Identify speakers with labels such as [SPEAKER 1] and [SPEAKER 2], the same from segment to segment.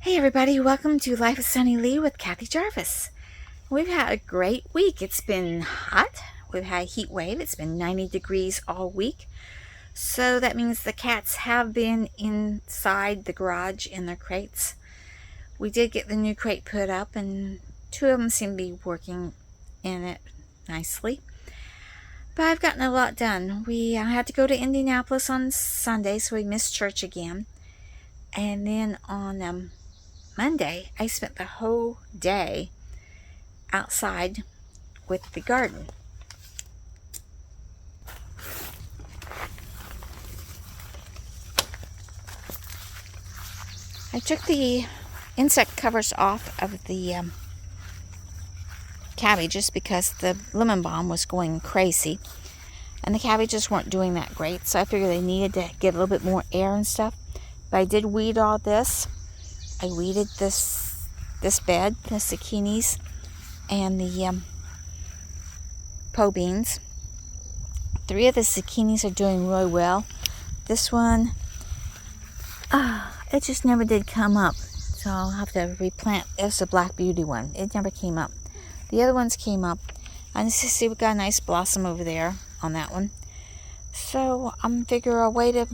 [SPEAKER 1] Hey everybody, welcome to Life with Sunny Lea with Kathy Jarvis. We've had a great week. It's been hot. We've had a heat wave. It's been 90 degrees all week. So that means the cats have been inside the garage in their crates. We did get the new crate put up and two of them seem to be working in it nicely. But I've gotten a lot done. We had to go to Indianapolis on Sunday, so we missed church again. And then on Monday, I spent the whole day outside with the garden. I took the insect covers off of the cabbages because the lemon balm was going crazy and the cabbages weren't doing that great, so I figured they needed to get a little bit more air and stuff. But I did weed all this. I weeded this bed, the zucchinis and the po beans. 3 of the zucchinis are doing really well. This one, it just never did come up, so I'll have to replant. It's a Black Beauty one. It never came up. The other ones came up. And see, we've got a nice blossom over there on that one. So I'm figuring a way to,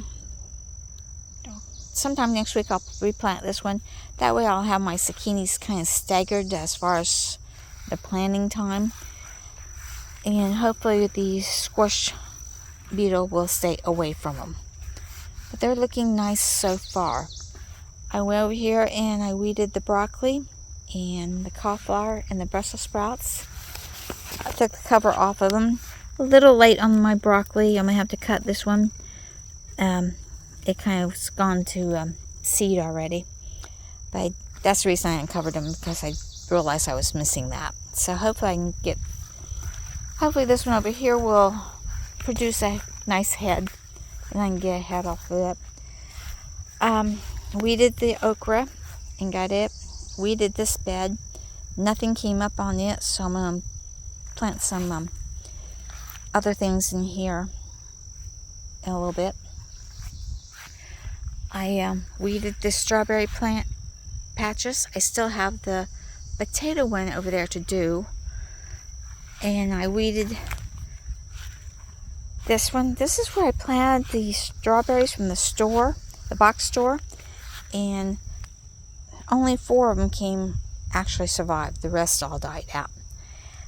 [SPEAKER 1] sometime next week I'll replant this one. That way I'll have my zucchinis kind of staggered as far as the planting time. And hopefully the squash beetle will stay away from them. But they're looking nice so far. I went over here and I weeded the broccoli and the cauliflower and the Brussels sprouts. I took the cover off of them. A little late on my broccoli. I'm going to have to cut this one. It kind of gone to seed already. But that's the reason I uncovered them, because I realized I was missing that. So hopefully I can get, hopefully this one over here will produce a nice head. And I can get a head off of it. Weeded the okra and got it. Weeded this bed. Nothing came up on it, so I'm going to plant some other things in here in a little bit. I weeded the strawberry plant patches. I still have the potato one over there to do. And I weeded this one. This is where I planted the strawberries from the store, the box store. And only 4 of them actually survived. The rest all died out.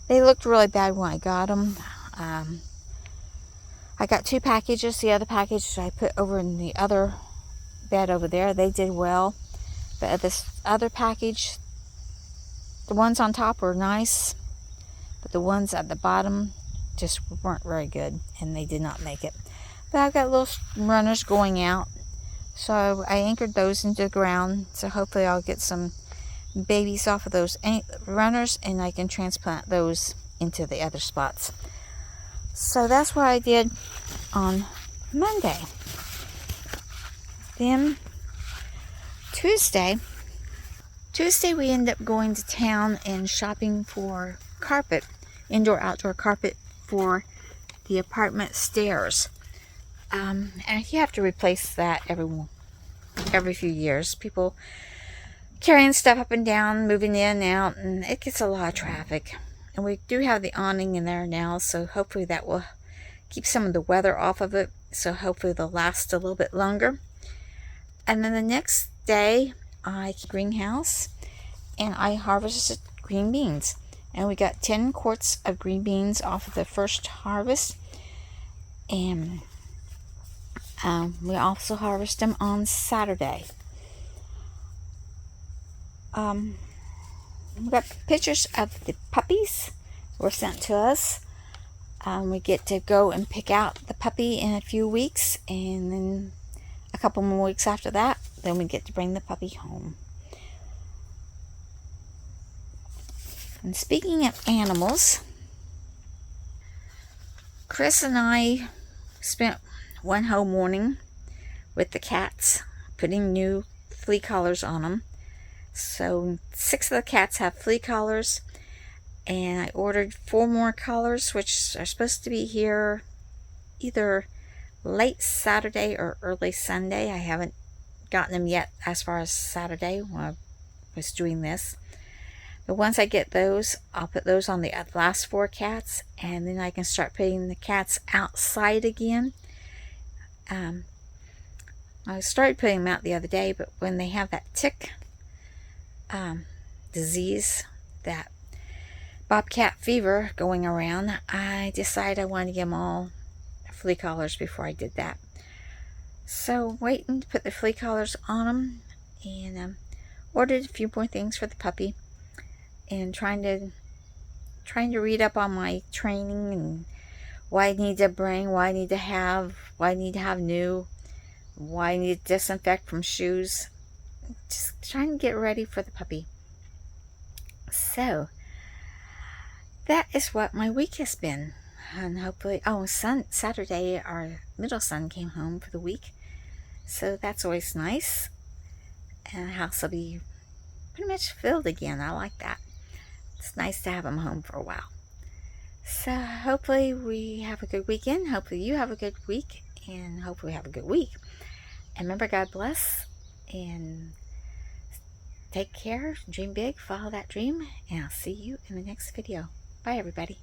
[SPEAKER 1] They looked really bad when I got them. I got 2 packages. The other package I put over in the other bed over there. They did well. But this other package, the ones on top were nice, but the ones at the bottom just weren't very good, and they did not make it. But I've got little runners going out, so I anchored those into the ground. So hopefully I'll get some babies off of those runners, and I can transplant those into the other spots. So that's what I did on Monday. Then Tuesday we ended up going to town and shopping for carpet, indoor-outdoor carpet for the apartment stairs. And you have to replace that every few years. People carrying stuff up and down, moving in and out, and it gets a lot of traffic. And we do have the awning in there now, so hopefully that will keep some of the weather off of it. So hopefully they'll last a little bit longer. And then the next day, I greenhouse and I harvested green beans. And we got 10 quarts of green beans off of the first harvest. And we also harvest them on Saturday. We got pictures of the puppies were sent to us. We get to go and pick out the puppy in a few weeks, and then a couple more weeks after that, then we get to bring the puppy home. And speaking of animals, Chris and I spent one whole morning with the cats, putting new flea collars on them. So 6 of the cats have flea collars, and I ordered 4 more collars, which are supposed to be here either late Saturday or early Sunday. I haven't gotten them yet as far as Saturday. Well, was doing this. But once I get those, I'll put those on the last 4 cats, and then I can start putting the cats outside again. I started putting them out the other day, but when they have that tick disease, that bobcat fever going around, I decided I wanted to give them all flea collars before I did that. So waiting to put the flea collars on them, and ordered a few more things for the puppy, and trying to read up on my training and what I need to bring, what I need to have new, why I need to disinfect from shoes. Just trying to get ready for the puppy. So that is what my week has been. And hopefully, Saturday our middle son came home for the week, so that's always nice. And the house will be pretty much filled again. I like that. It's nice to have him home for a while. So hopefully we have a good weekend. Hopefully you have a good week, and hopefully we have a good week. And remember, God bless, and take care, dream big, follow that dream, and I'll see you in the next video. Bye, everybody.